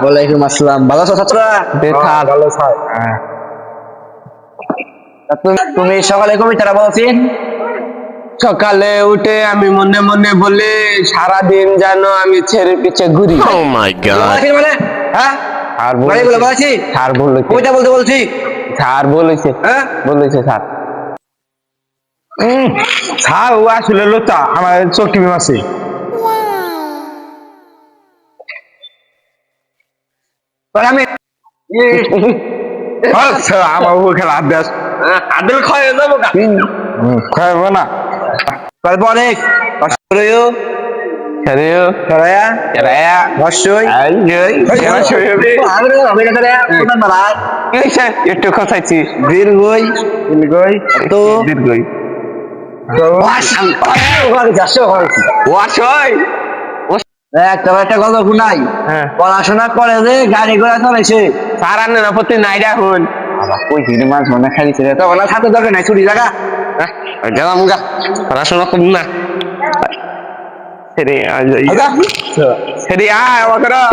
ওয়ালাইকুম আসসালাম। ভালো আছো ছাত্ররা? তুমি সকালে কবিতাটা বলছি। সকালে উঠে আমি মনে মনে বলি সারাদিন যেন আমি ছেড়ে পিছে ঘুরি। Oh my god. বলেছি মানে হ্যাঁ আর বাড়িগুলো বলেছি স্যার বলেছে, কবিতা বলতে বলছি স্যার বলেছে, হ্যাঁ বলেছে স্যার। স্যার ও আসলে লোটা আমার চোখ টিভি মাসে। তাহলে আমি আচ্ছা আমার ও খেলা আদেশ আদল খাওয়া যাবো কা খাইব না। তারপর অনেক অসুরয় খেলেও সরায়া এরা বর্ষই একটু খসাইছি দীর্ঘই তো দীর্ঘই ওয়াশয় একটা গল্প শুনাই। হ্যাঁ। পড়াশোনা করে যে গাড়ি ঘোড়া চলেছে স্যার আনে না প্রতি নাই রাখুন ওই হিরে মাছ মনে খাইছে তো ওলা সাথে দরকার নাই ছুটি জায়গা গেলাম গা পড়াশোনা কম না সেরে আজ সেরে আয় আমার খারাপ